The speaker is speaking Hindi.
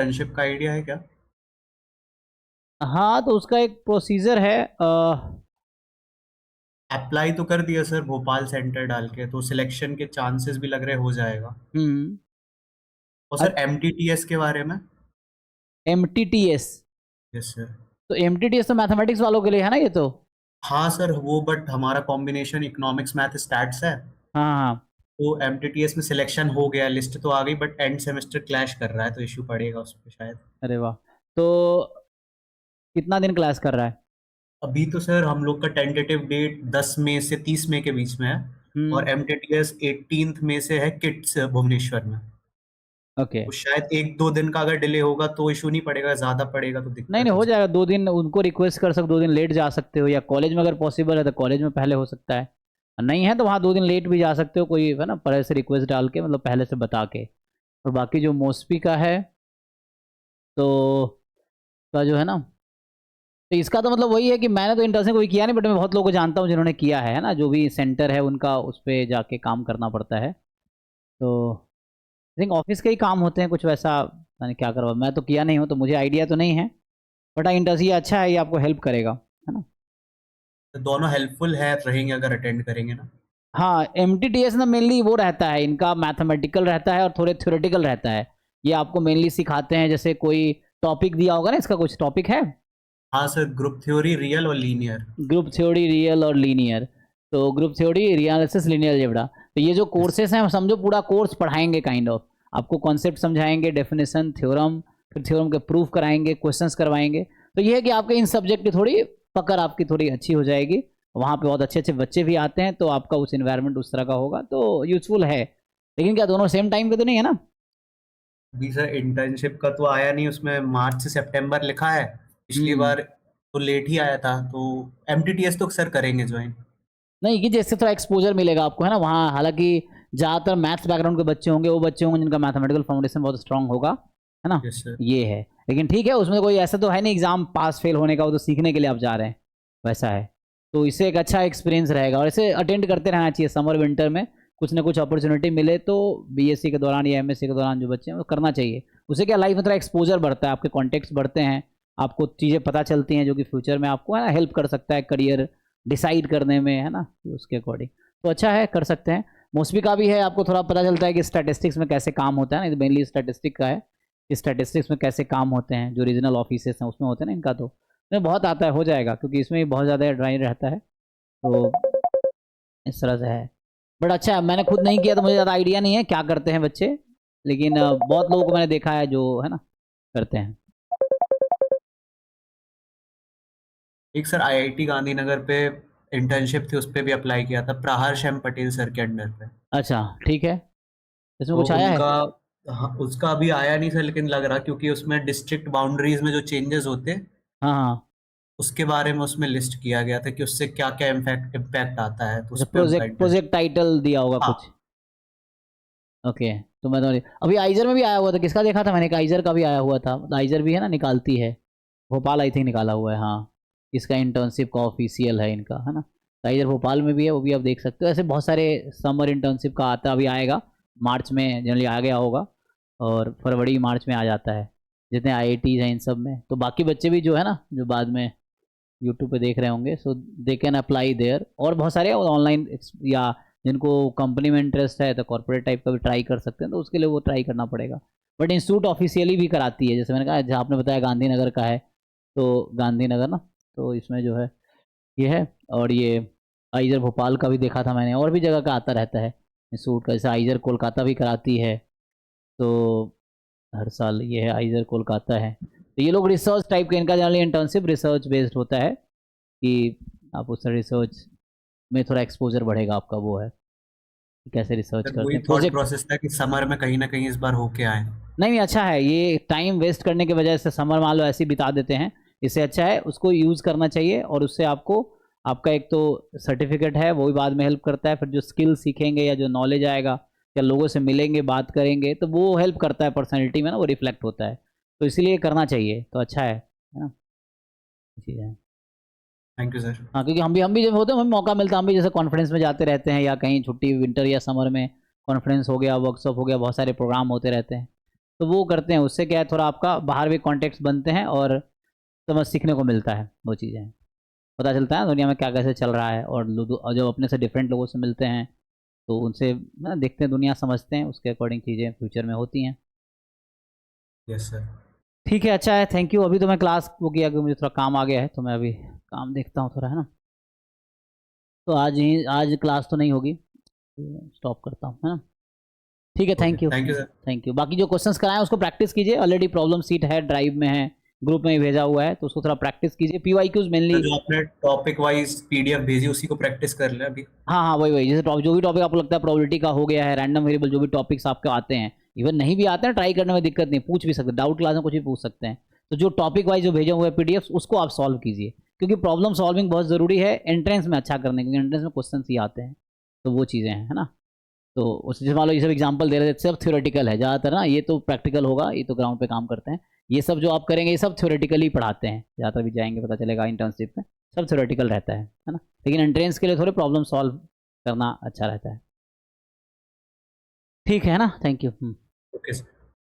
इंटर्नशिप का आइडिया है क्या? हाँ, तो उसका एक प्रोसीजर है। अप्लाई तो कर दिया सर, भोपाल सेंटर डाल के, तो सिलेक्शन के चांसेस भी लग रहे हो जाएगा। हम्म। और सर एमटीटीएस के बारे में? MTTS? Yes sir. तो MTTS तो मैथमेटिक्स वालों के लिए है ना ये तो? हाँ सर, वो बट हमारा कॉम्बिनेशन इकोनॉमिक्स मैथ स्टैट्स है। हाँ हाँ। तो एमटीटीएस में सिलेक्शन हो गया, लिस्ट तो आ गई, बट एंड सेमेस्टर क्लैश कर रहा है तो इशू पड़ेगा उस पर शायद। अरे वाह। तो कितना दिन क्लास कर रहा है? अभी तो सर हम लोग का टेंटेटिव डेट 10 मई से 30 मई के बीच में है। हम्म। और एमटीटीएस 18 मई से है किट्स भुवनेश्वर में। ओके। तो शायद एक दो दिन का अगर डिले होगा तो इशू नहीं पड़ेगा, ज्यादा पड़ेगा तो नहीं दिक्कत नहीं, हो हो सकती जाएगा। 2 दिन उनको रिक्वेस्ट कर सकते, 2 दिन लेट जा सकते हो, या कॉलेज में अगर पॉसिबल है तो कॉलेज में पहले हो सकता है। और नहीं है तो वहाँ 2 दिन लेट भी जा सकते हो, कोई है ना, पहले से रिक्वेस्ट डाल के, मतलब पहले से बता के। और बाकी जो मोस्पी का है, तो का जो है ना, तो इसका तो मतलब वही है कि मैंने तो इंटर्नशिप कोई किया नहीं, बट मैं बहुत लोगों को जानता हूँ जिन्होंने किया है ना, जो भी सेंटर है उनका, उस पर जाके काम करना पड़ता है। तो आई थिंक ऑफिस के ही काम होते हैं कुछ वैसा, मैंने क्या करवा, मैं तो किया नहीं हूँ तो मुझे आइडिया तो नहीं है। बट हाँ, इंटर्नशिप अच्छा है, ये आपको हेल्प करेगा, है ना। है। दोनों हेल्पफुल है रहेंगे अगर अटेंड करेंगे ना। हाँ, MTTS ना मेनली वो रहता है, इनका मैथमेटिकल रहता है और थोड़े थ्योरेटिकल रहता है। ये आपको मेनली सिखाते हैं, जैसे कोई टॉपिक दिया होगा ना, इसका कुछ टॉपिक है, हाँ सर, ग्रुप थ्योरी, रियल और लीनियर। ग्रुप थ्योरी, रियल और लीनियर। तो group theory, analysis, linear algebra. तो ये जो कोर्सेस हैं, समझो पूरा कोर्स पढ़ाएंगे काइंड ऑफ। आपको कॉन्सेप्ट समझाएंगे, डेफिनेशन, थ्योरम, फिर थ्योरम के प्रूफ कराएंगे, क्वेश्चंस करवाएंगे। तो ये है कि आपके इन सब्जेक्ट की थोड़ी पकड़ आपकी थोड़ी अच्छी हो जाएगी। वहाँ पे बहुत अच्छे अच्छे बच्चे भी आते हैं, तो आपका उस इन्वायरमेंट उस तरह का होगा, तो यूजफुल है। लेकिन क्या दोनों सेम टाइम पे तो नहीं है ना? अभी सर इंटर्नशिप का तो आया नहीं, उसमें मार्च से सितंबर लिखा है। पिछली हम्म। बार तो लेट ही आया था, तो एमटीटीएस तो सर करेंगे ज्वाइन। नहीं, कि जैसे थोड़ा एक्सपोजर मिलेगा आपको, है ना, वहाँ हालांकि ज़्यादातर मैथ्स बैकग्राउंड के बच्चे होंगे, वो बच्चे होंगे जिनका मैथमेटिकल फाउंडेशन बहुत स्ट्रांग होगा, है ना। Yes sir. ये है। लेकिन ठीक है, उसमें कोई ऐसा तो है नहीं एग्जाम पास फेल होने का, वो तो सीखने के लिए आप जा रहे हैं, वैसा है। तो इससे एक अच्छा एक्सपीरियंस रहेगा, और इसे अटेंड करते रहना चाहिए समर विंटर में। कुछ ना कुछ अपॉर्चुनिटी मिले तो बीएससी के दौरान या एमएससी के दौरान जो बच्चे हैं वो करना चाहिए। उससे क्या लाइफ में थोड़ा एक्सपोजर बढ़ता है, आपके कॉन्टेक्ट्स बढ़ते हैं, आपको चीज़ें पता चलती हैं जो कि फ्यूचर में आपको है ना हेल्प कर सकता है करियर डिसाइड करने में, है ना, उसके अकॉर्डिंग। तो अच्छा है, कर सकते हैं। मौसमी का भी है, आपको थोड़ा पता चलता है कि स्टैटिस्टिक्स में कैसे काम होता है ना, मेनली स्टैटिस्टिक का है कि स्टैटिस्टिक्स में कैसे काम होते हैं, जो रीजनल ऑफिसेस हैं उसमें होते हैं ना, इनका तो इसमें बहुत आता है, हो जाएगा, क्योंकि इसमें भी बहुत ज़्यादा ड्राई रहता है। तो इस तरह से है। बट अच्छा है, मैंने खुद नहीं किया तो मुझे ज़्यादा आइडिया नहीं है क्या करते हैं बच्चे। लेकिन बहुत लोगों को मैंने देखा है जो है ना करते हैं। एक सर आईआईटी गांधीनगर पे इंटर्नशिप थी, उस पे भी अप्लाई किया था, प्रहार श्याम पटेल सर के अंडर पे। अच्छा, ठीक है। इसमें तो कुछ आया है? उनका, हाँ, उसका अभी आया नहीं सर, लेकिन लग रहा, क्योंकि उसमें डिस्ट्रिक्ट बाउंड्रीज में जो चेंजेस होते, हाँ हाँ। उसके बारे में उसमें लिस्ट किया गया था कि उससे क्या क्या इम्पैक्ट इम्पैक्ट आता है, तो अच्छा, उस पे उनका प्रोजेक्ट इंटर्नशिप। प्रोजेक्ट टाइटल दिया होगा कुछ। हाँ। ओके। तो मैं तो अभी आइजर में भी आया हुआ था, किसका देखा था मैंने, एक आइजर का भी आया हुआ था, आइजर भी है ना निकालती है, भोपाल आई थिंक निकाला हुआ है, हाँ। इसका इंटर्नशिप का ऑफिशियल है इनका, है ना। तो आइजर भोपाल में भी है, वो भी आप देख सकते हो। ऐसे बहुत सारे समर इंटर्नशिप का आता अभी आएगा, मार्च में जनरली आ गया होगा, और फरवरी मार्च में आ जाता है, जितने आईआईटीज हैं इन सब में। तो बाकी बच्चे भी जो है ना, जो बाद में यूट्यूब पे देख रहे होंगे, सो दे कैन अप्लाई देयर। और बहुत सारे ऑनलाइन, या जिनको कंपनी में इंटरेस्ट है तो कॉर्पोरेट टाइप का भी ट्राई कर सकते हैं, तो उसके लिए वो ट्राई करना पड़ेगा। बट इंस्टीट्यूट ऑफिशियली भी कराती है, जैसे मैंने कहा, जहाँ आपने बताया गांधीनगर का है, तो गांधीनगर ना, तो इसमें जो है ये है। और ये आइजर भोपाल का भी देखा था मैंने, और भी जगह का आता रहता है इंस्टीट्यूट का, जैसे आइजर कोलकाता भी कराती है। तो हर साल ये है, आइजर कोलकाता है। तो ये लोग रिसर्च टाइप के, इनका जनरली इंटर्नशिप रिसर्च बेस्ड होता है, कि आप उस रिसर्च में थोड़ा एक्सपोजर बढ़ेगा आपका, वो है कि कैसे रिसर्च सर करते वही हैं थॉट प्रोजेक्ट। प्रोसेस था कि समर में कहीं ना कहीं इस बार होके आए। नहीं नहीं, अच्छा है, ये टाइम वेस्ट करने के वजह से समर मान लो ऐसे ही बिता देते हैं, इससे अच्छा है उसको यूज़ करना चाहिए। और उससे आपको, आपका एक तो सर्टिफिकेट है, वो भी बाद में हेल्प करता है, फिर जो स्किल सीखेंगे या जो नॉलेज आएगा, या लोगों से मिलेंगे बात करेंगे, तो वो हेल्प करता है पर्सनैलिटी में ना, वो रिफ्लेक्ट होता है। तो इसीलिए करना चाहिए, तो अच्छा है ना, चीज़ है। Thank you sir. हाँ, क्योंकि हम भी जब होते हैं, हमें मौका मिलता है, हम भी जैसे कॉन्फ्रेंस में जाते रहते हैं, या कहीं छुट्टी विंटर या समर में कॉन्फ्रेंस हो गया, वर्कशॉप हो गया, बहुत सारे प्रोग्राम होते रहते हैं। तो वो करते हैं, उससे क्या है थोड़ा आपका बाहर भी कॉन्टेक्ट बनते हैं और समझ सीखने को मिलता है, वो चीज़ें पता चलता है दुनिया में क्या कैसे चल रहा है। और जब अपने से डिफरेंट लोगों से मिलते हैं तो उनसे ना देखते हैं दुनिया, समझते हैं, उसके अकॉर्डिंग चीज़ें फ्यूचर में होती हैं। Yes sir. ठीक है, अच्छा है, थैंक यू। अभी तो मैं क्लास वो किया कि मुझे थोड़ा काम आ गया है, तो मैं अभी काम देखता हूँ थोड़ा, है ना। तो आज क्लास तो नहीं होगी, स्टॉप करता हूँ, है ना। ठीक है, okay, thank you. Thank you sir. Thank you. बाकी जो क्वेश्चंस कराएं उसको प्रैक्टिस कीजिए, ऑलरेडी प्रॉब्लम सीट है, ड्राइव में है, ग्रुप में ही भेजा हुआ है, तो उसको थोड़ा प्रैक्टिस कीजिए। पीवाईक्यूज मेनली, सर जो आपने टॉपिक वाइज पीडीएफ भेजी उसी को प्रैक्टिस कर ले अभी। हाँ हाँ वही वही, जैसे जो भी टॉपिक आपको लगता है प्रोबेबिलिटी का हो गया है, रैंडम वेरिएबल, जो भी टॉपिक्स आपके आते हैं, इवन नहीं भी आते हैं ट्राई करने में दिक्कत नहीं, पूछ भी सकते, डाउट क्लास में कुछ भी पूछ सकते हैं। तो जो टॉपिक वाइज जो भेजे हुए हैं पीडीएफ, उसको आप सॉल्व कीजिए, क्योंकि प्रॉब्लम सॉल्विंग बहुत ज़रूरी है एंट्रेंस में अच्छा करने, क्योंकि एंट्रेंस में क्वेश्चन ही आते हैं, तो वो चीज़ें हैं, है ना। तो उस जैसे मान लो ये सब एग्जांपल दे रहे थे, सब थ्योरेटिकल है ज़्यादातर ना, ये तो प्रैक्टिकल होगा, ये तो ग्राउंड पे काम करते हैं। ये सब जो आप करेंगे ये सब थ्योरेटिकली पढ़ाते हैं, ज़्यादातर भी जाएंगे पता चलेगा इंटर्नशिप में, सब थ्योरेटिकल रहता है ना। लेकिन एंट्रेंस के लिए थोड़े प्रॉब्लम सॉल्व करना अच्छा रहता है। ठीक है ना, थैंक यू। Okay sir.